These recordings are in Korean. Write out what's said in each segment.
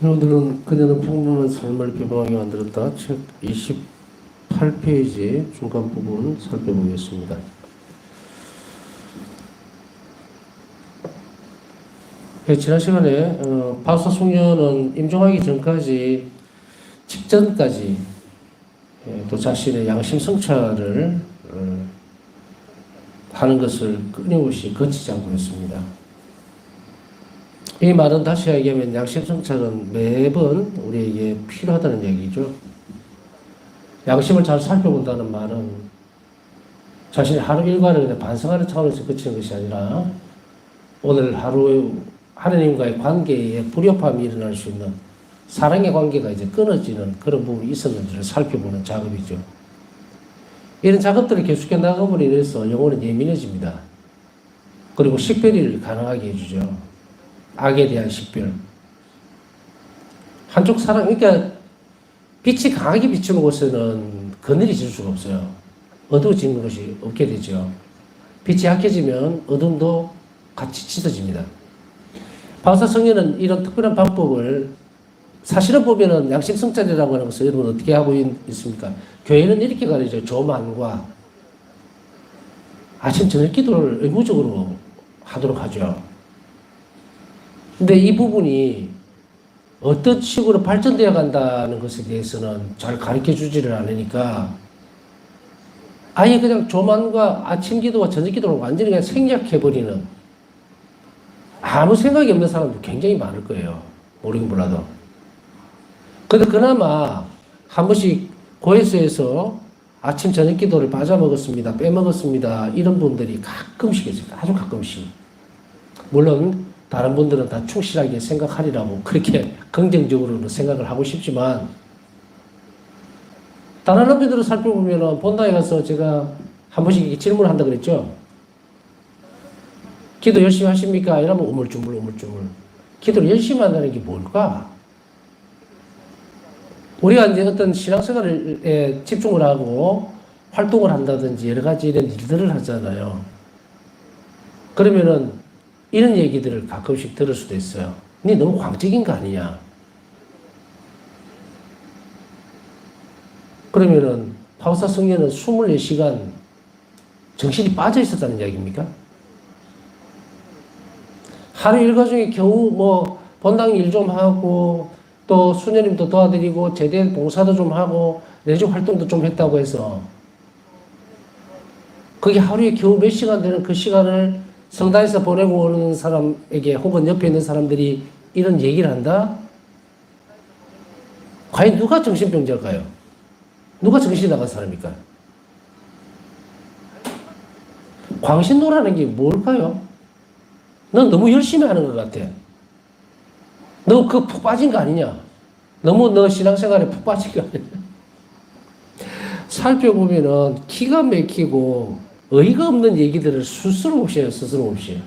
오늘은 그녀는 평범한 삶을 비방하게 만들었다. 책 28페이지 중간 부분 살펴보겠습니다. 지난 시간에 바사 숙녀는 임종하기 전까지 직전까지 또 자신의 양심 성찰을 하는 것을 끊임없이 거치지 않고 했습니다. 이 말은 다시 얘기하면 양심 성찰은 매번 우리에게 필요하다는 얘기죠. 양심을 잘 살펴본다는 말은 자신의 하루 일과를 그냥 반성하는 차원에서 그치는 것이 아니라 오늘 하루 하느님과의 관계에 불협화음이 일어날 수 있는 사랑의 관계가 이제 끊어지는 그런 부분이 있었는지를 살펴보는 작업이죠. 이런 작업들을 계속해 나가버려 인해서 영혼은 예민해집니다. 그리고 식별을 가능하게 해주죠. 악에 대한 식별. 한쪽 사람, 그러니까 빛이 강하게 비추는 곳에는 그늘이 질 수가 없어요. 어두워지는 것이 없게 되죠. 빛이 약해지면 어둠도 같이 짙어집니다. 바사 성녀는 이런 특별한 방법을 사실은 보면은 양심 성찰이라고 하는 것을 여러분 어떻게 하고 있습니까? 교회는 이렇게 가르쳐요. 조만과 아침 저녁 기도를 의무적으로 하도록 하죠. 근데 이 부분이 어떤 식으로 발전되어 간다는 것에 대해서는 잘 가르쳐 주지를 않으니까 아예 그냥 조만과 아침 기도와 저녁 기도를 완전히 그냥 생략해버리는 아무 생각이 없는 사람도 굉장히 많을 거예요. 모르긴 몰라도. 근데 그나마 한 번씩 고해수에서 아침 저녁 기도를 빠져먹었습니다. 빼먹었습니다. 이런 분들이 가끔씩 있어요. 아주 가끔씩. 물론 다른 분들은 다 충실하게 생각하리라고 그렇게 긍정적으로 생각을 하고 싶지만 다른 분들을 살펴보면 본당에 가서 제가 한 번씩 질문을 한다 그랬죠. 기도 열심히 하십니까? 이러면 우물쭈물. 기도를 열심히 한다는 게 뭘까? 우리가 이제 어떤 신앙생활에 집중을 하고 활동을 한다든지 여러 가지 이런 일들을 하잖아요. 그러면은 이런 얘기들을 가끔씩 들을 수도 있어요. 니 너무 광적인 거 아니냐? 그러면은 바사 성녀는 24시간 정신이 빠져 있었다는 이야기입니까? 하루 일과 중에 겨우 뭐 본당 일 좀 하고 또 수녀님도 도와드리고 제대 봉사도 좀 하고 내주 활동도 좀 했다고 해서 그게 하루에 겨우 몇 시간 되는 그 시간을 성당에서 보내고 오는 사람에게 혹은 옆에 있는 사람들이 이런 얘기를 한다? 과연 누가 정신병자일까요? 누가 정신이 나간 사람일까요? 광신도라는 게 뭘까요? 넌 너무 열심히 하는 것 같아. 너 그 푹 빠진 거 아니냐? 너무 너 신앙생활에 푹 빠진 거 아니냐? 살펴보면은 기가 막히고 어이가 없는 얘기들을 스스럼 없이 해요. 스스럼 없이.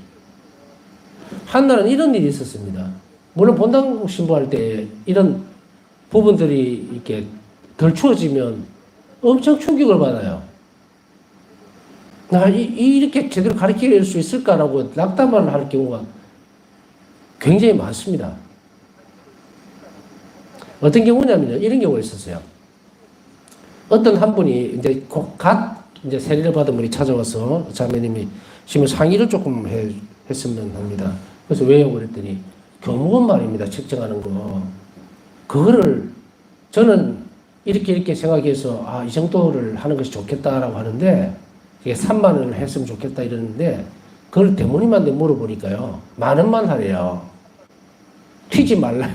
한날은 이런 일이 있었습니다. 물론 본당 신부할 때 이런 부분들이 이렇게 덜 추워지면 엄청 충격을 받아요. 나 이렇게 제대로 가르칠 수 있을까라고 낙담을 할 경우가 굉장히 많습니다. 어떤 경우냐면요. 이런 경우가 있었어요. 어떤 한 분이 이제 세례를 받은 분이 찾아와서 자매님이 지금 상의를 조금 했으면 합니다. 그래서 왜요? 그랬더니 교목은 말입니다. 책정하는 거. 그거를 저는 이렇게 생각해서 이 정도를 하는 것이 좋겠다라고 하는데 이게 3만 원을 했으면 좋겠다 이러는데 그걸 대모님한테 물어보니까요. 10,000원만 하래요. 튀지 말라.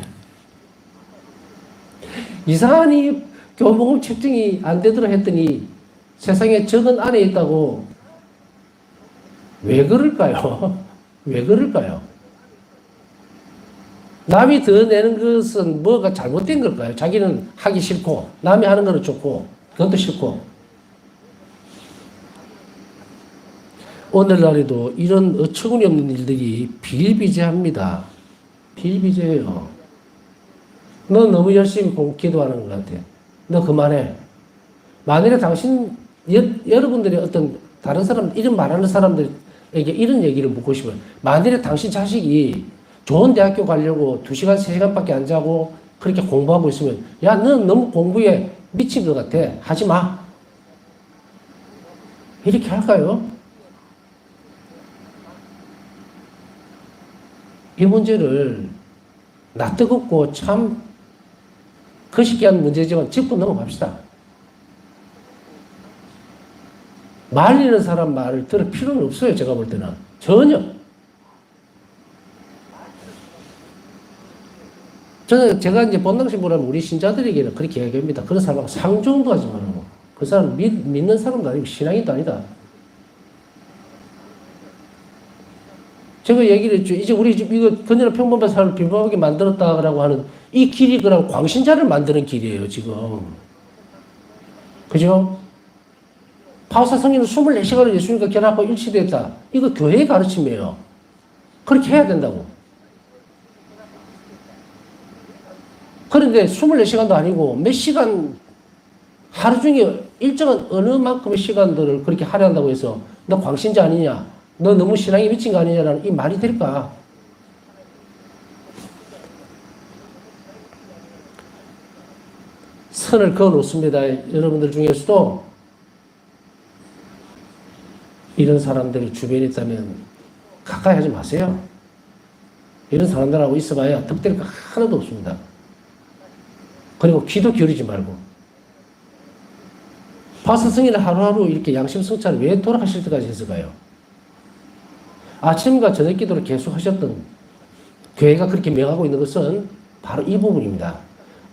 이상하니 교목은 책정이 안 되더라 했더니 세상에 적은 안에 있다고. 왜 그럴까요? 왜 그럴까요? 남이 더 내는 것은 뭐가 잘못된 걸까요? 자기는 하기 싫고 남이 하는 거는 좋고 그것도 싫고. 오늘날에도 이런 어처구니 없는 일들이 비일비재합니다. 비일비재해요. 너 너무 열심히 기도하는 것 같아. 너 그만해. 만일에 여러분들이 어떤 다른 사람, 이런 말하는 사람들에게 이런 얘기를 묻고 싶어요. 만일에 당신 자식이 좋은 대학교 가려고 2시간, 3시간밖에 안 자고 그렇게 공부하고 있으면, 야, 넌 너무 공부에 미친 것 같아. 하지 마. 이렇게 할까요? 이 문제를 낯뜨겁고 참 거시기한 문제지만 짚고 넘어갑시다. 말리는 사람 말을 들을 필요는 없어요. 제가 볼 때는. 전혀. 제가 이제 본당신보라면 우리 신자들에게는 그렇게 얘기합니다. 그런 사람하고 상종도 하지 말라고. 그 사람 믿는 사람도 아니고 신앙인도 아니다. 제가 얘기를 했죠. 이제 우리 집 이거 건전한 평범한 삶을 비범하게 만들었다라고 하는 이 길이 그냥 광신자를 만드는 길이에요, 지금. 그죠? 파우사 성인은 24시간을 예수님과 결합하고 일치됐다. 이거 교회의 가르침이에요. 그렇게 해야 된다고. 그런데 24시간도 아니고 몇 시간, 하루 중에 일정한 어느 만큼의 시간들을 그렇게 할애한다고 해서 너 광신자 아니냐? 너 너무 신앙이 미친 거 아니냐라는 이 말이 될까? 선을 그어 놓습니다. 여러분들 중에서도 이런 사람들이 주변에 있다면 가까이 하지 마세요. 이런 사람들하고 있어봐야 득될 거 하나도 없습니다. 그리고 귀도 기울이지 말고. 파스 승인을 하루하루 이렇게 양심 성찰을 왜 돌아가실 때까지 했을까요? 아침과 저녁 기도를 계속 하셨던 교회가 그렇게 명하고 있는 것은 바로 이 부분입니다.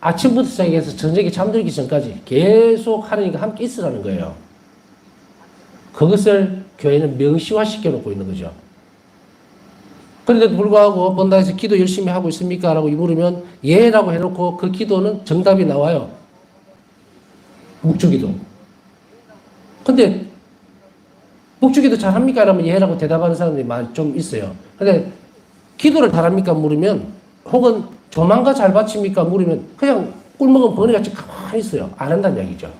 아침부터 시작해서 저녁에 잠들기 전까지 계속 하나님과 함께 있으라는 거예요. 그것을 교회는 명시화시켜 놓고 있는 거죠. 그런데도 불구하고 본당에서 기도 열심히 하고 있습니까? 라고 물으면 예라고 해놓고 그 기도는 정답이 나와요. 묵주기도. 근데 묵주기도 잘합니까? 라면 예라고 대답하는 사람들이 좀 있어요. 근데 기도를 잘합니까? 물으면 혹은 조만가 잘 바칩니까? 물으면 그냥 꿀먹은 버니같이 가만히 있어요. 안 한다는 얘기죠.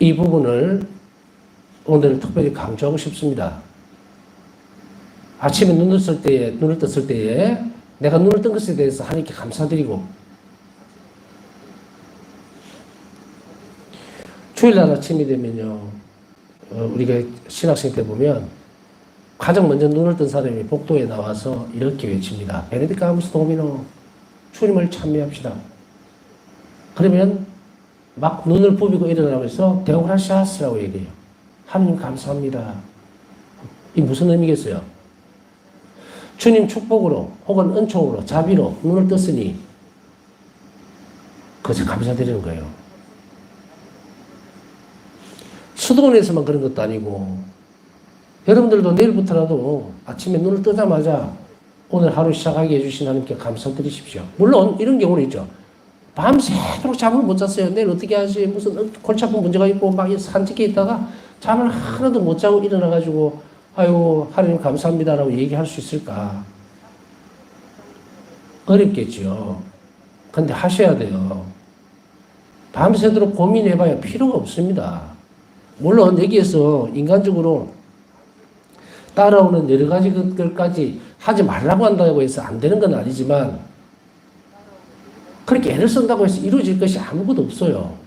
이 부분을 오늘 특별히 강조하고 싶습니다. 아침에 눈을 떴을 때에 내가 눈을 뜬 것에 대해서 하나님께 감사드리고, 주일날 아침이 되면요, 우리가 신학생 때 보면 가장 먼저 눈을 뜬 사람이 복도에 나와서 이렇게 외칩니다. 베네딕가무스 도미노, 주님을 찬미합시다. 그러면 막 눈을 부비고 일어나면서 데오그라시아스라고 얘기해요. 하나님 감사합니다. 이 무슨 의미겠어요? 주님 축복으로 혹은 은총으로 자비로 눈을 떴으니 그것을 감사드리는 거예요. 수도원에서만 그런 것도 아니고 여러분들도 내일부터라도 아침에 눈을 뜨자마자 오늘 하루 시작하게 해주신 하나님께 감사드리십시오. 물론 이런 경우는 있죠. 밤새도록 잠을 못 잤어요. 내일 어떻게 하지? 무슨 골치 아픈 문제가 있고 막 산책해 있다가 잠을 하나도 못 자고 일어나가지고 아유 하나님 감사합니다라고 얘기할 수 있을까? 어렵겠죠. 근데 하셔야 돼요. 밤새도록 고민해봐야 필요가 없습니다. 물론 여기에서 인간적으로 따라오는 여러 가지 것들까지 하지 말라고 한다고 해서 안 되는 건 아니지만 그렇게 애를 쓴다고 해서 이루어질 것이 아무것도 없어요.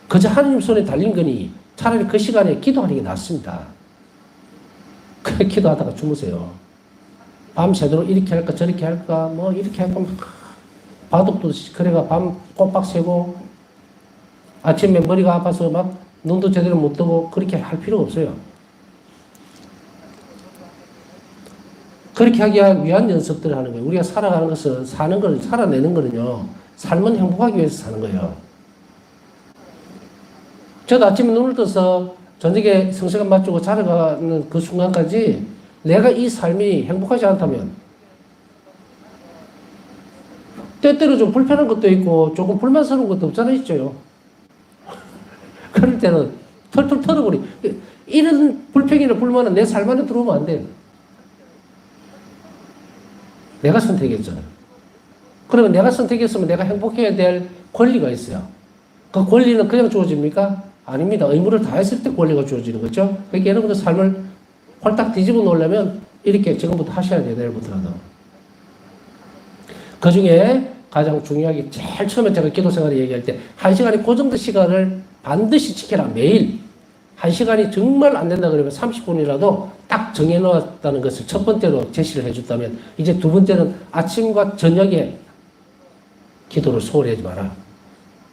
그저 하나님 손에 달린 거니 차라리 그 시간에 기도하는 게 낫습니다. 그래 기도하다가 주무세요. 밤새도록 이렇게 할까 저렇게 할까 뭐 이렇게 할까 바둑도 그래가 밤 꼬박 새고 아침에 머리가 아파서 막 눈도 제대로 못 뜨고 그렇게 할 필요가 없어요. 그렇게 하기 위한 연습들을 하는 거예요. 우리가 살아가는 것은 살아내는 거는요. 삶은 행복하기 위해서 사는 거예요. 저도 아침에 눈을 떠서 저녁에 성시간 맞추고 자러 가는 그 순간까지 내가 이 삶이 행복하지 않다면 때때로 좀 불편한 것도 있고 조금 불만스러운 것도 없잖아 있죠. 그럴 때는 털털 털어버리. 이런 불평이나 불만은 내 삶 안에 들어오면 안 돼요. 내가 선택했잖아요. 그러면 내가 선택했으면 내가 행복해야 될 권리가 있어요. 그 권리는 그냥 주어집니까? 아닙니다. 의무를 다했을 때 권리가 주어지는 거죠. 그러니까 여러분들 삶을 홀딱 뒤집어 놓으려면 이렇게 지금부터 하셔야 돼요. 내일부터라도. 그 중에 가장 중요하게 제일 처음에 제가 기도 생활을 얘기할 때 1시간이 고정된 시간을 반드시 지켜라. 매일. 1시간이 정말 안 된다 그러면 30분이라도 딱 정해놓았다는 것을 첫 번째로 제시를 해줬다면 이제 두 번째는 아침과 저녁에 기도를 소홀히 하지 마라.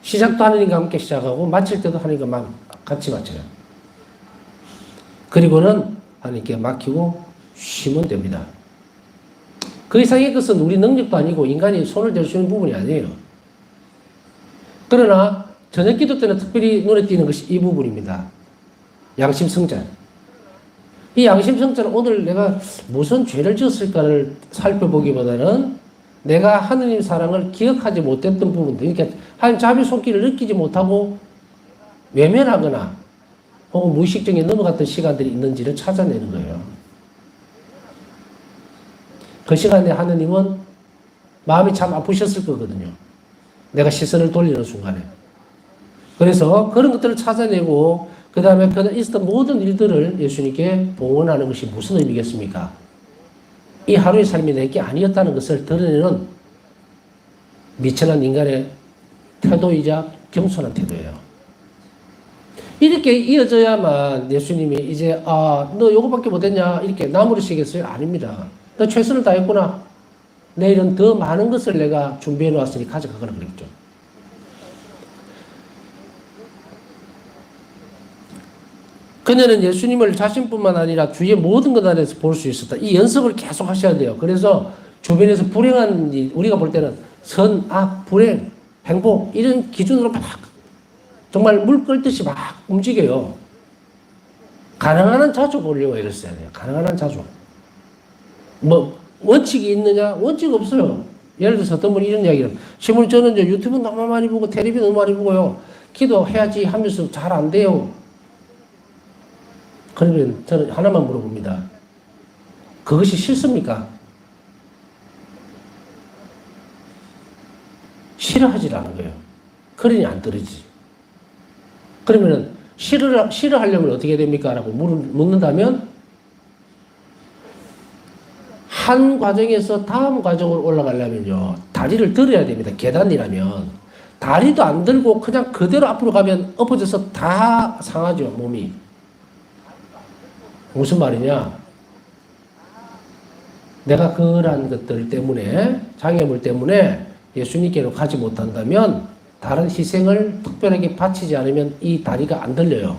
시작도 하느님과 함께 시작하고 마칠 때도 하느님과 같이 마쳐요. 그리고는 하느님께 맡기고 쉬면 됩니다. 그 이상의 것은 우리 능력도 아니고 인간이 손을 댈 수 있는 부분이 아니에요. 그러나 저녁 기도 때는 특별히 눈에 띄는 것이 이 부분입니다. 양심성찰. 이 양심성찰은 오늘 내가 무슨 죄를 지었을까를 살펴보기보다는 내가 하느님 사랑을 기억하지 못했던 부분들, 그러니까 한 자비 손길을 느끼지 못하고 외면하거나 혹은 무의식적인 넘어갔던 시간들이 있는지를 찾아내는 거예요. 그 시간에 하느님은 마음이 참 아프셨을 거거든요. 내가 시선을 돌리는 순간에. 그래서 그런 것들을 찾아내고 그 다음에 그날 있었던 모든 일들을 예수님께 봉헌하는 것이 무슨 의미겠습니까? 이 하루의 삶이 내게 아니었다는 것을 드러내는 미천한 인간의 태도이자 겸손한 태도예요. 이렇게 이어져야만 예수님이 이제 너 요거밖에 못했냐 이렇게 나무르시겠어요? 아닙니다. 너 최선을 다했구나. 내일은 더 많은 것을 내가 준비해 놓았으니 가져가거라 그랬죠. 그녀는 예수님을 자신뿐만 아니라 주위의 모든 것 안에서 볼 수 있었다. 이 연습을 계속 하셔야 돼요. 그래서 주변에서 불행한 일, 우리가 볼 때는 선, 악, 불행, 행복 이런 기준으로 막 정말 물 끓듯이 막 움직여요. 가능한 한 자주 보려고 애를 써야 돼요. 가능한 한 자주. 뭐 원칙이 있느냐? 원칙 없어요. 예를 들어서 어떤 분이 이런 이야기를 신문 저는 이제 유튜브 너무 많이 보고 텔레비전 너무 많이 보고요. 기도해야지 하면서 잘 안 돼요. 그러면 저는 하나만 물어봅니다. 그것이 싫습니까? 싫어하지 않은 거예요. 그러니 안 떨어지지. 그러면은 싫어하려면 어떻게 됩니까? 라고 묻는다면 한 과정에서 다음 과정으로 올라가려면요. 다리를 들어야 됩니다. 계단이라면. 다리도 안 들고 그냥 그대로 앞으로 가면 엎어져서 다 상하죠. 몸이. 무슨 말이냐? 내가 그러한 것들 때문에 장애물 때문에 예수님께로 가지 못한다면 다른 희생을 특별하게 바치지 않으면 이 다리가 안 들려요.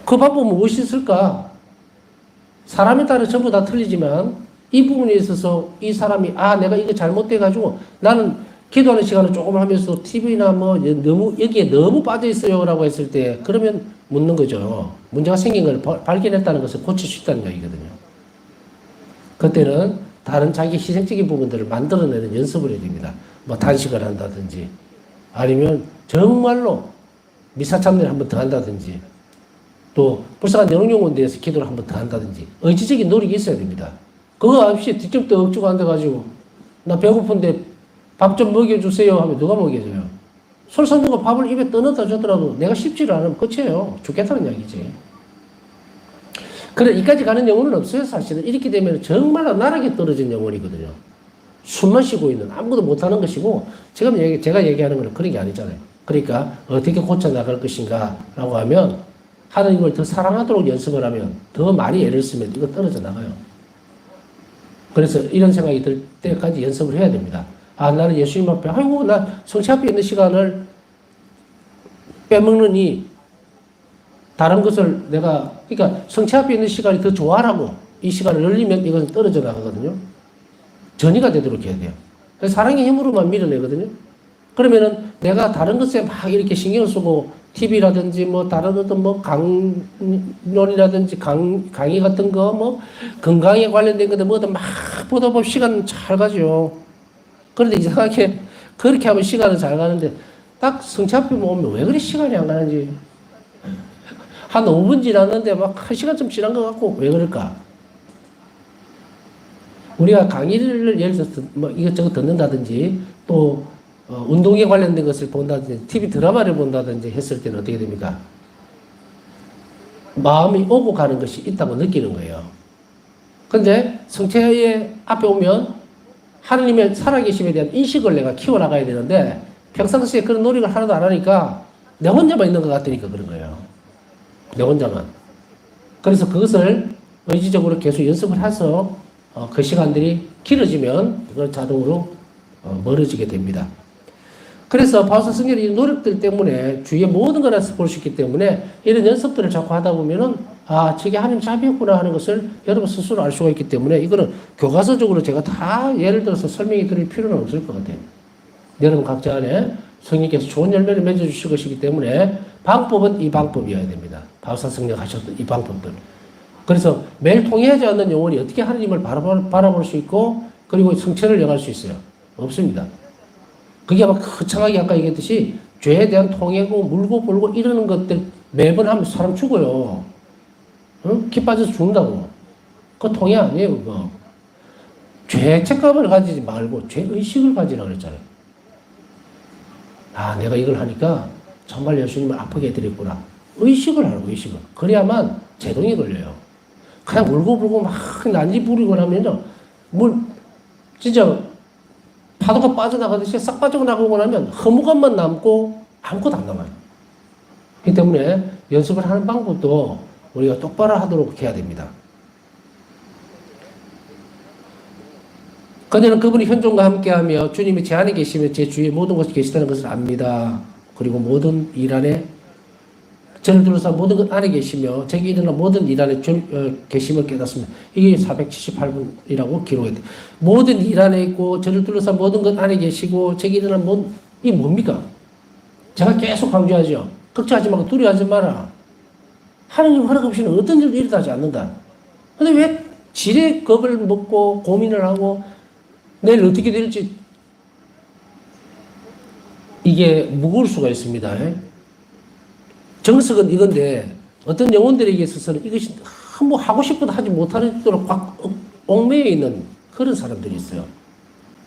그 방법은 무엇이 있을까? 사람에 따라 전부 다 틀리지만 이 부분에 있어서 이 사람이 내가 이거 잘못돼가지고 나는 기도하는 시간을 조금 하면서 TV나 뭐 여기에 너무 빠져 있어요 라고 했을 때 그러면 묻는 거죠. 문제가 생긴 걸 발견했다는 것을 고칠 수 있다는 얘기거든요. 그때는 다른 자기 희생적인 부분들을 만들어내는 연습을 해야 됩니다. 뭐 단식을 한다든지 아니면 정말로 미사참여를 한 번 더 한다든지 또 불쌍한 영웅연구원대에서 기도를 한 번 더 한다든지 의지적인 노력이 있어야 됩니다. 그거 없이 뒷점도 억지고 앉아가지고 나 배고픈데 밥 좀 먹여주세요 하면 누가 먹여줘요? 솔선수가 밥을 입에 떠넣다 주더라도 내가 씹지를 않으면 끝이에요. 죽겠다는 이야기지. 그래 이까지 가는 영혼은 없어요. 사실은 이렇게 되면 정말로 나락에 떨어진 영혼이거든요. 숨만 쉬고 있는 아무것도 못하는 것이고 지금 제가 얘기하는 건 그런 게 아니잖아요. 그러니까 어떻게 고쳐나갈 것인가 라고 하면 하나님을 더 사랑하도록 연습을 하면 더 많이 애를 쓰면 이거 떨어져 나가요. 그래서 이런 생각이 들 때까지 연습을 해야 됩니다. 나는 예수님 앞에 나 성체 앞에 있는 시간을 빼먹느니 다른 것을 그러니까 성체 앞에 있는 시간이 더 좋아라고 이 시간을 늘리면 이것은 떨어져 나가거든요. 전이가 되도록 해야 돼요. 그래서 사랑의 힘으로만 밀어내거든요. 그러면은 내가 다른 것에 막 이렇게 신경을 쓰고 TV라든지 뭐 다른 어떤 뭐 강론이라든지 강의 같은 거 뭐 건강에 관련된 것들 뭐든 막 보다 보면 시간 잘 가죠. 그런데 이상하게 그렇게 하면 시간은 잘 가는데 딱 성체 앞에 오면 왜 그리 시간이 안 가는지 한 5분 지났는데 막 1시간쯤 지난 것 같고 왜 그럴까? 우리가 강의를 예를 들어서 뭐 이것저것 듣는다든지 또 운동에 관련된 것을 본다든지 TV 드라마를 본다든지 했을 때는 어떻게 됩니까? 마음이 오고 가는 것이 있다고 느끼는 거예요. 근데 성체의 앞에 오면 하느님의 살아계심에 대한 인식을 내가 키워나가야 되는데 평상시에 그런 노력을 하나도 안 하니까 내 혼자만 있는 것 같으니까 그런 거예요. 내 혼자만. 그래서 그것을 의지적으로 계속 연습을 해서 그 시간들이 길어지면 그걸 자동으로 멀어지게 됩니다. 그래서 바울사 성경의 이 노력들 때문에 주위의 모든 걸 볼 수 있기 때문에 이런 연습들을 자꾸 하다 보면은 저게 하나님 자비였구나 하는 것을 여러분 스스로 알 수가 있기 때문에 이거는 교과서적으로 제가 다 예를 들어서 설명해 드릴 필요는 없을 것 같아요. 여러분 각자 안에 성령께서 좋은 열매를 맺어주실 것이기 때문에 방법은 이 방법이어야 됩니다. 바울사 성령 하셨던 이 방법들. 그래서 매일 통해하지 않는 영혼이 어떻게 하나님을 바라볼 수 있고 그리고 성체를 영할 수 있어요? 없습니다. 그게 아마 거창하게 아까 얘기했듯이 죄에 대한 통해고 물고 불고 이러는 것들 매번 하면 사람 죽어요. 응? 기 빠져서 죽는다고. 그거 통해 아니에요, 그거. 죄 책감을 가지지 말고 죄 의식을 가지라고 그랬잖아요. 내가 이걸 하니까 정말 예수님을 아프게 해드렸구나. 의식을 하라고, 의식을. 그래야만 제동이 걸려요. 그냥 울고 불고 막 난리 부리고 나면요. 진짜 파도가 빠져나가듯이 싹 빠져나가고 나면 허무감만 남고 아무것도 안 남아요. 그렇기 때문에 연습을 하는 방법도 우리가 똑바로 하도록 해야 됩니다. 그녀는 그분이 현존과 함께하며 주님이 제 안에 계시며 제 주위에 모든 것이 계시다는 것을 압니다. 그리고 모든 일 안에 저를 둘러싸 모든 것 안에 계시며 제게 일어난 모든 일 안에 계심을 깨닫습니다. 이게 478분이라고 기록했대요. 모든 일 안에 있고 저를 둘러싸 모든 것 안에 계시고 제게 일어난 모든 이게 뭡니까? 제가 계속 강조하죠. 걱정하지 말고 두려워하지 마라. 하나님 허락 없이는 어떤 일도 일어나지 않는다. 근데 왜 지레 겁을 먹고 고민을 하고 내일 어떻게 될지 이게 무거울 수가 있습니다. 정석은 이건데 어떤 영혼들에게 있어서는 이것이 뭐 하고 싶어도 하지 못하는 정도로 꽉 얽매여 있는 그런 사람들이 있어요.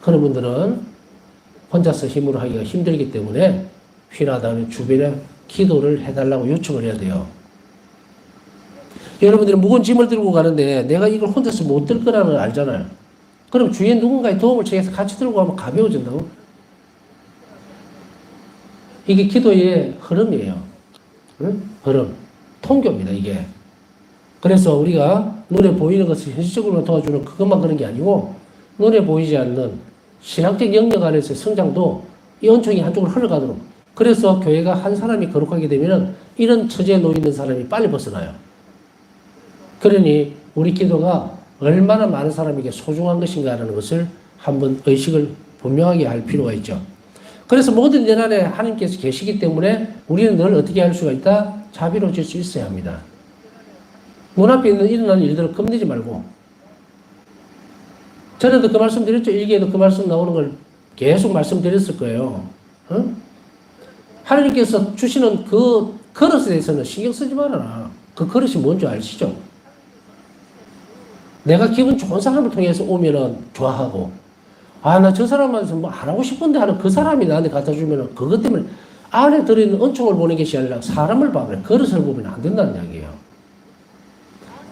그런 분들은 혼자서 힘으로 하기가 힘들기 때문에 필요하다면 주변에 기도를 해달라고 요청을 해야 돼요. 여러분들이 무거운 짐을 들고 가는데 내가 이걸 혼자서 못 들 거라는 걸 알잖아요. 그럼 주위에 누군가의 도움을 청해서 같이 들고 가면 가벼워진다고? 이게 기도의 흐름이에요. 응? 흐름. 통교입니다, 이게. 그래서 우리가 눈에 보이는 것을 현실적으로 도와주는 그것만 그런 게 아니고 눈에 보이지 않는 신학적 영역 안에서의 성장도 이 은총이 한쪽으로 흘러가도록. 그래서 교회가 한 사람이 거룩하게 되면 이런 처지에 놓여 있는 사람이 빨리 벗어나요. 그러니 우리 기도가 얼마나 많은 사람에게 소중한 것인가 하는 것을 한번 의식을 분명하게 할 필요가 있죠. 그래서 모든 일 안에 하나님께서 계시기 때문에 우리는 늘 어떻게 할 수가 있다? 자비로워질 수 있어야 합니다. 눈앞에 일어나는 일들을 겁내지 말고. 전에도 그 말씀 드렸죠. 일기에도 그 말씀 나오는 걸 계속 말씀드렸을 거예요. 어? 하나님께서 주시는 그 그릇에 대해서는 신경 쓰지 말아라. 그 그릇이 뭔지 아시죠? 내가 기분 좋은 사람을 통해서 오면은 좋아하고, 나 저 사람한테 뭐 안 하고 싶은데 하는 그 사람이 나한테 갖다 주면은 그것 때문에 안에 들어있는 은총을 보는 것이 아니라 사람을 봐면 그릇을 보면 안 된다는 이야기예요.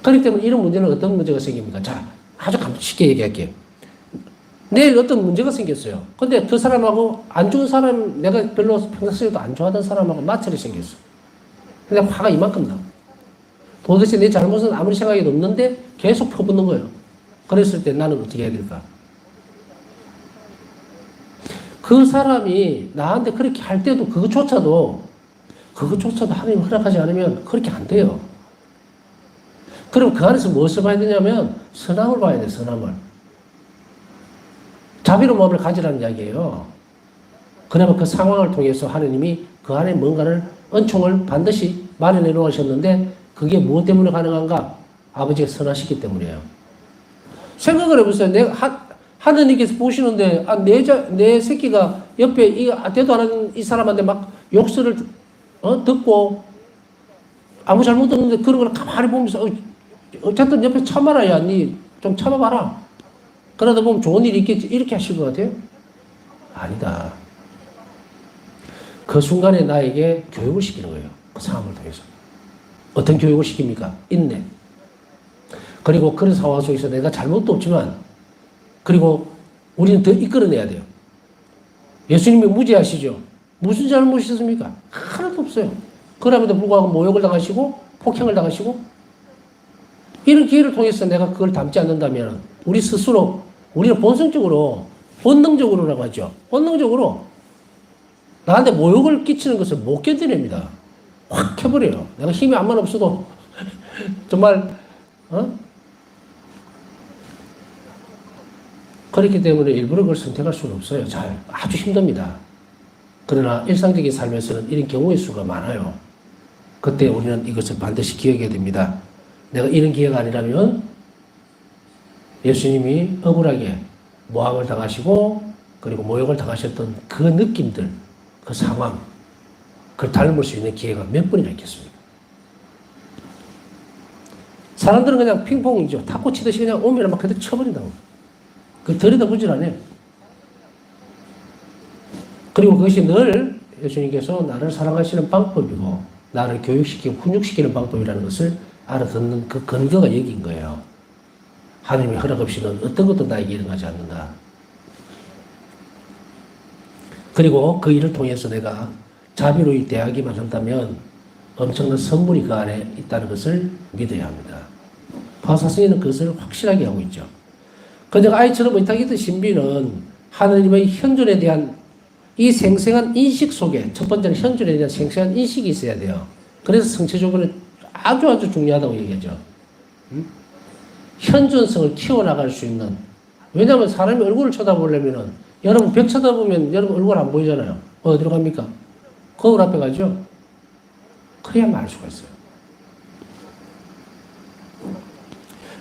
그렇기 때문에 이런 문제는 어떤 문제가 생깁니까? 자, 아주 쉽게 얘기할게요. 내일 어떤 문제가 생겼어요. 근데 그 사람하고 안 좋은 사람, 내가 별로 평소에도 안 좋아하던 사람하고 마찰이 생겼어. 근데 화가 이만큼 나. 도대체 내 잘못은 아무리 생각해도 없는데 계속 퍼붓는 거예요. 그랬을 때 나는 어떻게 해야 될까? 그 사람이 나한테 그렇게 할 때도 그것조차도 하나님 허락하지 않으면 그렇게 안 돼요. 그럼 그 안에서 무엇을 봐야 되냐면 선함을 봐야 돼, 선함을. 자비로운 마음을 가지라는 이야기예요. 그러면 그 상황을 통해서 하나님이 그 안에 뭔가를 은총을 반드시 마련해 놓으셨는데 그게 무엇 때문에 가능한가? 아버지가 선하시기 때문이에요. 생각을 해보세요. 하느님께서 보시는데 내 새끼가 옆에 대도 안 하는 이 사람한테 막 욕설을 듣고 아무 잘못 없는데 그런 걸 가만히 보면서 어쨌든 옆에 참아라. 야, 니 좀 참아봐라. 그러다 보면 좋은 일이 있겠지. 이렇게 하실 것 같아요? 아니다. 그 순간에 나에게 교육을 시키는 거예요. 그 상황을 통해서. 어떤 교육을 시킵니까? 인내. 그리고 그런 상황 속에서 내가 잘못도 없지만, 그리고 우리는 더 이끌어내야 돼요. 예수님이 무죄하시죠? 무슨 잘못이 있습니까? 하나도 없어요. 그럼에도 불구하고 모욕을 당하시고, 폭행을 당하시고, 이런 기회를 통해서 내가 그걸 담지 않는다면, 우리 스스로, 우리는 본성적으로, 본능적으로라고 하죠. 본능적으로, 나한테 모욕을 끼치는 것을 못 견뎌냅니다. 확 해버려요. 내가 힘이 암만 없어도, 정말, 그렇기 때문에 일부러 그걸 선택할 수는 없어요. 아주 힘듭니다. 그러나 일상적인 삶에서는 이런 경우의 수가 많아요. 그때 우리는 이것을 반드시 기억해야 됩니다. 내가 이런 기회가 아니라면 예수님이 억울하게 모함을 당하시고 그리고 모욕을 당하셨던 그 느낌들, 그 상황, 그걸 닮을 수 있는 기회가 몇 번이나 있겠습니까? 사람들은 그냥 핑퐁이죠. 탁구 치듯이 그냥 오면 막 그대로 쳐버린다고. 그 들여다보질 않아요. 그리고 그것이 늘 예수님께서 나를 사랑하시는 방법이고 나를 교육시키고 훈육시키는 방법이라는 것을 알아듣는 그 근거가 여기인 거예요. 하나님의 허락 없이는 어떤 것도 나에게 일어나지 않는다. 그리고 그 일을 통해서 내가 자비로 대하기만 한다면 엄청난 선물이 그 안에 있다는 것을 믿어야 합니다. 바사스니는 그것을 확실하게 하고 있죠. 그런데 아이처럼 의탁이던 신비는 하나님의 현존에 대한 이 생생한 인식 속에 첫 번째는 현존에 대한 생생한 인식이 있어야 돼요. 그래서 성체적으로 아주 중요하다고 얘기하죠. 현존성을 키워나갈 수 있는, 왜냐하면 사람이 얼굴을 쳐다보려면은 여러분 벽 쳐다보면 여러분 얼굴 안 보이잖아요. 어디로 갑니까? 거울 앞에 가죠. 그래야만 알 수가 있어요.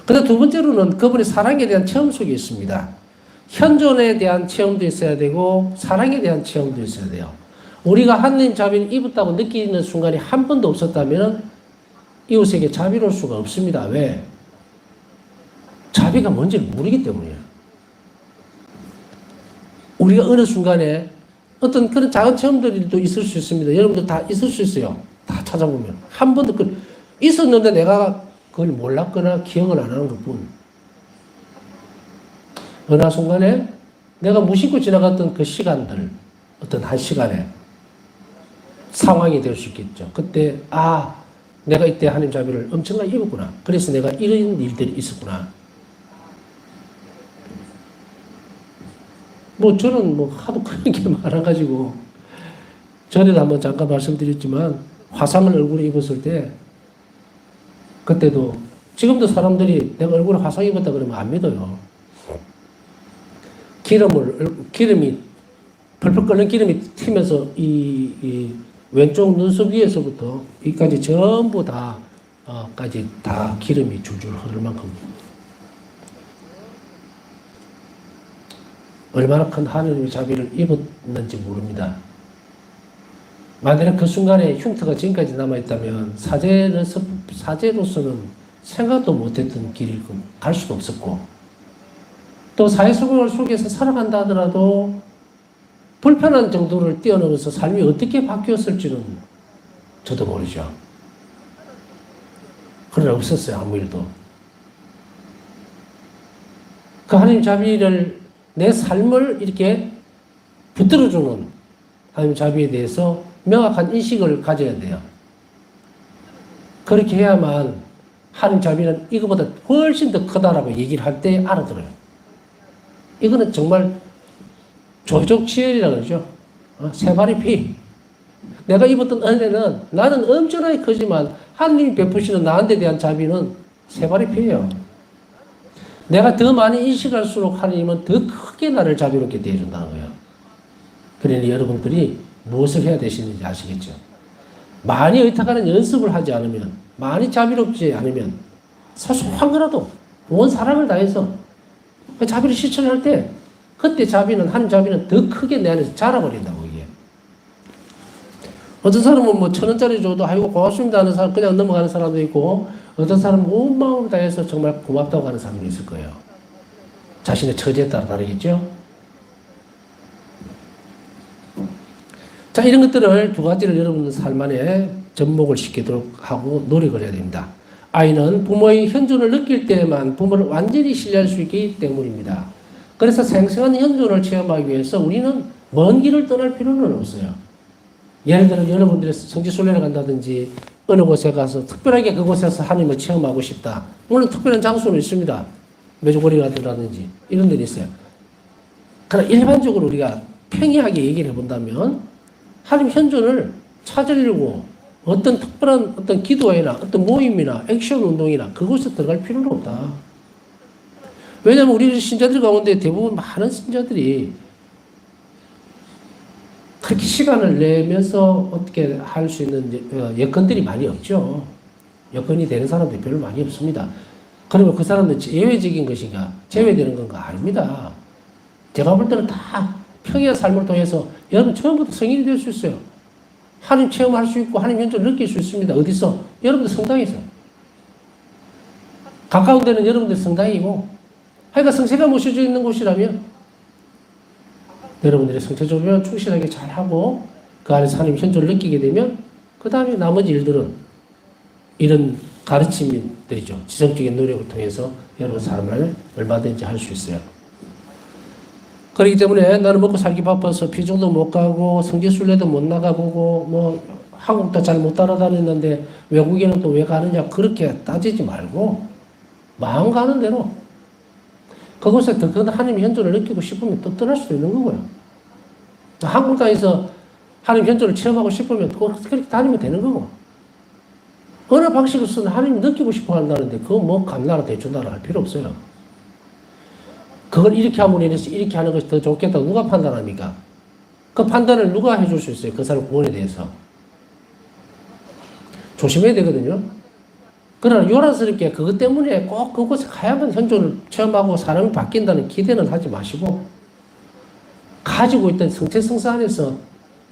그런데 두 번째로는 그분의 사랑에 대한 체험 속에 있습니다. 현존에 대한 체험도 있어야 되고 사랑에 대한 체험도 있어야 돼요. 우리가 하느님 자비를 입었다고 느끼는 순간이 한 번도 없었다면 이웃에게 자비로울 수가 없습니다. 왜? 자비가 뭔지를 모르기 때문이에요. 우리가 어느 순간에 어떤 그런 작은 체험들도 있을 수 있습니다. 여러분들 다 있을 수 있어요. 다 찾아보면. 한 번도 있었는데 내가 그걸 몰랐거나 기억을 안 하는 것뿐. 어느 순간에 내가 무심코 지나갔던 그 시간들, 어떤 한 시간에 상황이 될 수 있겠죠. 그때, 내가 이때 하나님 자비를 엄청나게 입었구나. 그래서 내가 이런 일들이 있었구나. 저는 하도 그런 게 많아가지고, 전에도 한번 잠깐 말씀드렸지만, 화상을 얼굴에 입었을 때, 그때도, 지금도 사람들이 내가 얼굴에 화상 입었다 그러면 안 믿어요. 기름이, 펄펄 끓는 기름이 튀면서 이 왼쪽 눈썹 위에서부터 여기까지 전부 다 기름이 줄줄 흐를 만큼 얼마나 큰 하느님의 자비를 입었는지 모릅니다. 만약에 그 순간에 흉터가 지금까지 남아있다면 사제로서는 생각도 못했던 길을 갈 수도 없었고 또 사회생활 속에서 살아간다 하더라도 불편한 정도를 뛰어넘어서 삶이 어떻게 바뀌었을지는 저도 모르죠. 그러나 없었어요. 아무 일도. 그 하나님 자비를 내 삶을 이렇게 붙들어주는 하나님 자비에 대해서 명확한 인식을 가져야 돼요. 그렇게 해야만 하나님 자비는 이거보다 훨씬 더 크다라고 얘기를 할 때 알아들어요. 이거는 정말 조족치열이라고 그러죠. 세 발의 피. 내가 입었던 은혜는 나는 엄청나게 크지만 하나님이 베푸시는 나한테 대한 자비는 세 발의 피예요. 내가 더 많이 인식할수록 하나님은 더 크게 나를 자비롭게 대해준다는 거예요. 그러니 여러분들이 무엇을 해야 되시는지 아시겠죠? 많이 의탁하는 연습을 하지 않으면, 많이 자비롭지 않으면 사소한 거라도 온 사랑을 다해서 자비를 실천할 때 그때 하나님 자비는 더 크게 내 안에서 자라버린다고, 이게. 어떤 사람은 1,000원짜리 줘도, 아이고, 고맙습니다 하는 사람, 그냥 넘어가는 사람도 있고, 어떤 사람은 온 마음을 다해서 정말 고맙다고 하는 사람도 있을 거예요. 자신의 처지에 따라 다르겠죠? 자, 이런 것들을 두 가지를 여러분들 삶 안에 접목을 시키도록 하고 노력을 해야 됩니다. 아이는 부모의 현존을 느낄 때만 부모를 완전히 신뢰할 수 있기 때문입니다. 그래서 생생한 현존을 체험하기 위해서 우리는 먼 길을 떠날 필요는 없어요. 예를 들어 여러분들이 성지순례를 간다든지 어느 곳에 가서 특별하게 그곳에서 하나님을 체험하고 싶다. 물론 특별한 장소는 있습니다. 메주고리 같다든지 이런 데는 있어요. 그러나 일반적으로 우리가 평이하게 얘기를 해본다면 하나님 현존을 찾으려고 어떤 특별한 어떤 기도회나 어떤 모임이나 액션 운동이나 그곳에 들어갈 필요는 없다. 왜냐하면 우리 신자들 가운데 대부분 많은 신자들이 그렇게 시간을 내면서 어떻게 할 수 있는 여건들이 많이 없죠. 여건이 되는 사람들이 별로 많이 없습니다. 그러면 그 사람들은 예외적인 것인가? 제외되는 건가? 아닙니다. 제가 볼 때는 다 평이한 삶을 통해서 여러분 처음부터 성인이 될 수 있어요. 하나님 체험할 수 있고 하나님 현존을 느낄 수 있습니다. 어디서? 여러분들 성당에서. 가까운 데는 여러분들 성당이고 하여간 성세가 모셔져 있는 곳이라면 여러분들이 성체적으로 충실하게 잘하고 그 안에서 하나님 현존을 느끼게 되면 그 다음에 나머지 일들은 이런 가르침들이죠. 지성적인 노력을 통해서 여러분 삶을 얼마든지 할 수 있어요. 그렇기 때문에 나는 먹고 살기 바빠서 피중도 못 가고 성지순례도 못 나가보고 뭐 한국도 잘 못 따라다녔는데 외국에는 또 왜 가느냐 그렇게 따지지 말고 마음 가는 대로 그곳에 더 하나님 현존을 느끼고 싶으면 또 떠날 수도 있는 거고요. 한국 땅에서 하나님 현존을 체험하고 싶으면 또 그렇게 다니면 되는 거고. 어느 방식으로 쓰는 하나님 느끼고 싶어 한다는데 그거 뭐 감나라 대추나라 할 필요 없어요. 그걸 이렇게 함으로 인해서 이렇게 하는 것이 더 좋겠다고 누가 판단합니까? 그 판단을 누가 해줄 수 있어요? 그 사람 구원에 대해서. 조심해야 되거든요. 그러나 요란스럽게 그것 때문에 꼭 그곳에 가야만 현존을 체험하고 사람이 바뀐다는 기대는 하지 마시고 가지고 있던 성체성사 안에서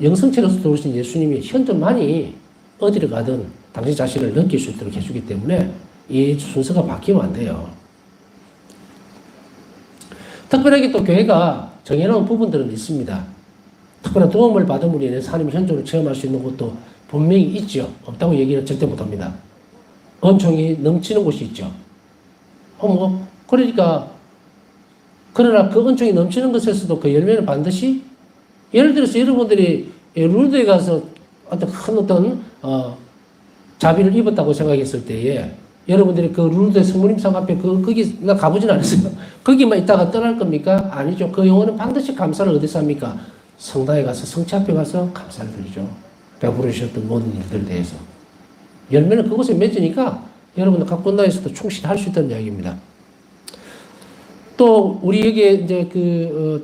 영성체로서 들어오신 예수님이 현존만이 어디를 가든 당신 자신을 느낄 수 있도록 해주기 때문에 이 순서가 바뀌면 안 돼요. 특별하게 또 교회가 정해놓은 부분들은 있습니다. 특별한 도움을 받음으로 인해서 하나님 현존을 체험할 수 있는 곳도 분명히 있죠. 없다고 얘기는 절대 못합니다. 은총이 넘치는 곳이 있죠. 그러니까 그러나 그 은총이 넘치는 것에서도 그 열매는 반드시 예를 들어서 여러분들이 루르드에 가서 어떤 자비를 입었다고 생각했을 때에 여러분들이 그 루르드 성모님상 앞에 거기 나 가보진 않았어요. 거기만 있다가 떠날 겁니까? 아니죠. 그 영혼은 반드시 감사를 어디서 합니까? 성당에 가서 성체 앞에 가서 감사를 드리죠. 베풀으셨던 모든 일들에 대해서. 열매는 그곳에 맺으니까 여러분들 각 분야에서도 충실할 수 있다는 이야기입니다. 또 우리 여기에 이제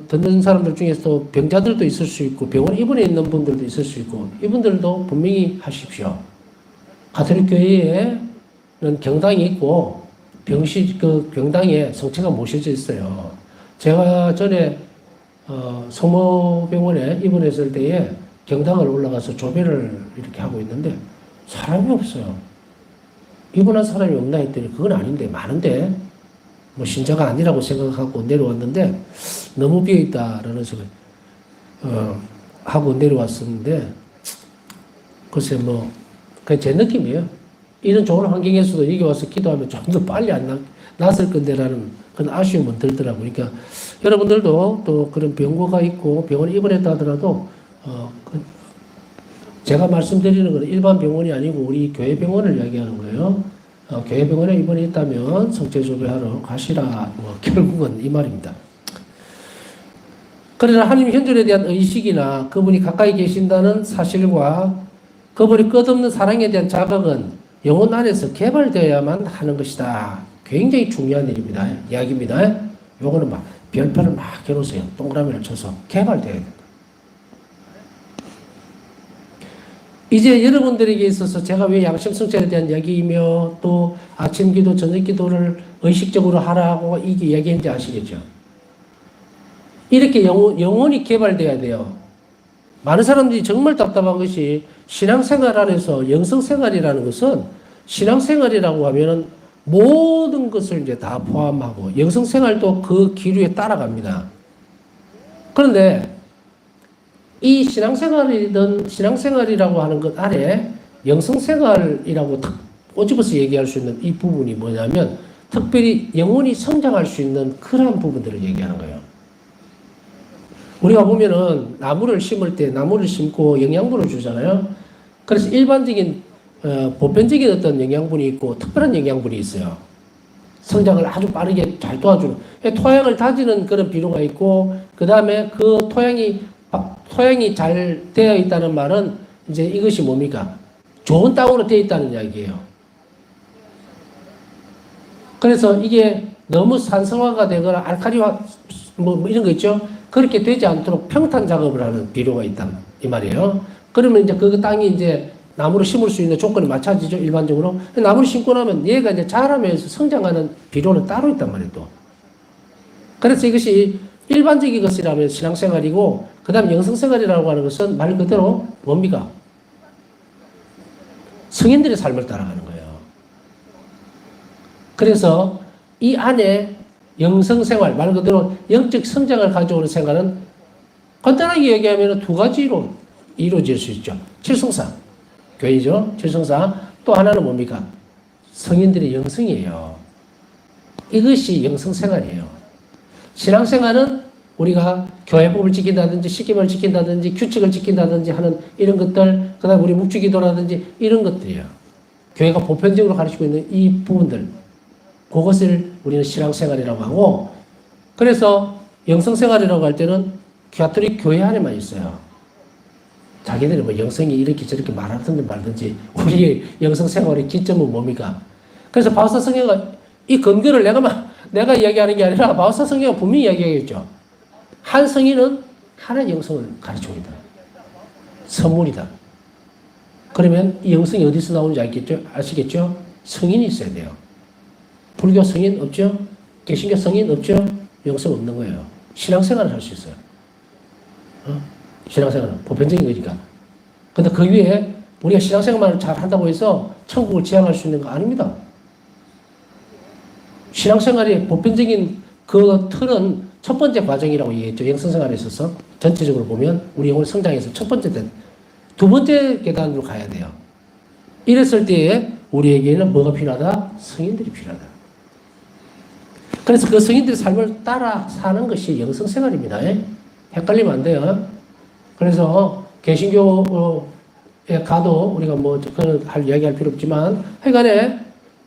듣는 사람들 중에서 병자들도 있을 수 있고 병원 입원해 있는 분들도 있을 수 있고 이분들도 분명히 하십시오. 가톨릭 교회에는 경당이 있고 병당에 성체가 모셔져 있어요. 제가 전에 성모병원에 입원했을 때에 경당을 올라가서 조배를 이렇게 하고 있는데 사람이 없어요. 입원한 사람이 없나 했더니 그건 아닌데 많은데 뭐 신자가 아니라고 생각하고 내려왔는데 너무 비어있다라는 생각 하고 내려왔었는데 글쎄 뭐 그게 제 느낌이에요. 이런 좋은 환경에서도 여기 와서 기도하면 좀 더 빨리 안 났을 건데라는 그런 아쉬움은 들더라고요. 그러니까 여러분들도 또 그런 병고가 있고 병원에 입원했다 하더라도 제가 말씀드리는 건 일반 병원이 아니고 우리 교회 병원을 이야기하는 거예요. 교회 병원에 입원해 있다면 성체조배하러 가시라. 결국은 이 말입니다. 그러나 하나님 현존에 대한 의식이나 그분이 가까이 계신다는 사실과 그분이 끝없는 사랑에 대한 자각은 영혼 안에서 개발되어야만 하는 것이다. 굉장히 중요한 일입니다. 이야기입니다. 요거는 막 별표를 막 겨누세요. 동그라미를 쳐서 개발되어야 된다. 이제 여러분들에게 있어서 제가 왜 양심성찰에 대한 이야기이며 또 아침 기도, 저녁 기도를 의식적으로 하라고 이게 이야기인지 아시겠죠? 이렇게 영혼이 개발돼야 돼요. 많은 사람들이 정말 답답한 것이 신앙생활 안에서 영성생활이라는 것은 신앙생활이라고 하면은 모든 것을 이제 다 포함하고 영성생활도 그 기류에 따라갑니다. 그런데 이 신앙생활이라고 하는 것 아래 영성생활이라고 탁 꼬집어서 얘기할 수 있는 이 부분이 뭐냐면 특별히 영혼이 성장할 수 있는 그러한 부분들을 얘기하는 거예요. 우리가 보면은 나무를 심을 때 나무를 심고 영양분을 주잖아요. 그래서 일반적인 보편적인 어떤 영양분이 있고 특별한 영양분이 있어요. 성장을 아주 빠르게 잘 도와주는 토양을 다지는 그런 비료가 있고 그 다음에 그 토양이 잘 되어 있다는 말은 이제 이것이 뭡니까? 좋은 땅으로 되어 있다는 이야기예요. 그래서 이게 너무 산성화가 되거나 알칼리화 뭐 이런 거 있죠? 그렇게 되지 않도록 평탄 작업을 하는 비료가 있다 이 말이에요. 그러면 이제 그 땅이 이제 나무를 심을 수 있는 조건이 맞춰지죠, 일반적으로. 나무를 심고 나면 얘가 이제 자라면서 성장하는 비료는 따로 있단 말이에요, 또. 그래서 이것이 일반적인 것이라면 신앙생활이고, 그 다음 영성생활이라고 하는 것은 말 그대로 뭡니까? 성인들의 삶을 따라가는 거예요. 그래서 이 안에 영성생활, 말 그대로 영적 성장을 가져오는 생활은 간단하게 얘기하면 두 가지로 이루어질 수 있죠. 칠성사. 교회죠. 칠성사. 또 하나는 뭡니까? 성인들의 영성이에요. 이것이 영성생활이에요. 신앙생활은 우리가 교회법을 지킨다든지 십계명을 지킨다든지 규칙을 지킨다든지 하는 이런 것들, 그 다음에 우리 묵주기도라든지 이런 것들이에요. 교회가 보편적으로 가르치고 있는 이 부분들, 그것을 우리는 신앙생활이라고 하고, 그래서 영성생활이라고 할 때는 가톨릭 교회 안에만 있어요. 자기들이 뭐 영성이 이렇게 저렇게 말하든지 말든지 우리의 영성생활의 기점은 뭡니까? 그래서 바오사 성경가 이 근거를 내가 이야기하는 게 아니라 바오사 성경가 분명히 이야기하겠죠. 한 성인은 하나의 영성을 가르쳐줍니다. 선물이다. 그러면 이 영성이 어디서 나오는지 아시겠죠? 성인이 있어야 돼요. 불교 성인 없죠? 개신교 성인 없죠? 영성 없는 거예요. 신앙생활을 할 수 있어요. 신앙생활은 보편적인 거니까. 근데 그 위에 우리가 신앙생활을 잘 한다고 해서 천국을 지향할 수 있는 거 아닙니다. 신앙생활의 보편적인 그 틀은 첫 번째 과정이라고 얘기했죠. 영성생활에 있어서 전체적으로 보면 우리 영혼 성장에서 첫 번째 때, 두 번째 계단으로 가야 돼요. 이랬을 때에 우리에게는 뭐가 필요하다? 성인들이 필요하다. 그래서 그 성인들의 삶을 따라 사는 것이 영성생활입니다. 헷갈리면 안 돼요. 그래서 개신교에 가도 우리가 뭐 그런 이야기할 필요 없지만 하여간에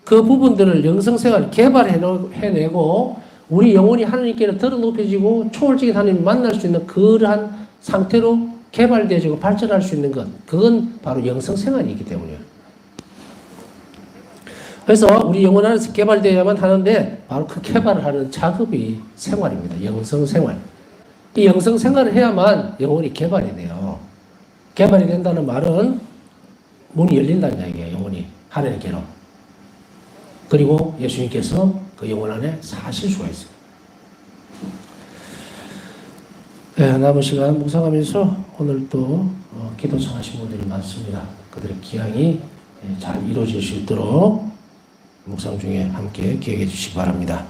그 부분들을 영성생활 개발해내고 우리 영혼이 하나님께는 더 높여지고 초월적인 하나님을 만날 수 있는 그러한 상태로 개발되어지고 발전할 수 있는 것, 그건 바로 영성생활이기 때문이에요. 그래서 우리 영혼 안에서 개발되어야만 하는데 바로 그 개발을 하는 작업이 생활입니다. 영성생활. 이 영성생활을 해야만 영혼이 개발이 돼요. 개발이 된다는 말은 문이 열린다는 이야기예요. 영혼이 하나님께로. 그리고 예수님께서 그 영혼 안에 사실 수가 있어요. 네, 남은 시간 묵상하면서 오늘 또 기도 청하신 분들이 많습니다. 그들의 기향이 잘 이루어질 수 있도록 묵상 중에 함께 기억해 주시기 바랍니다.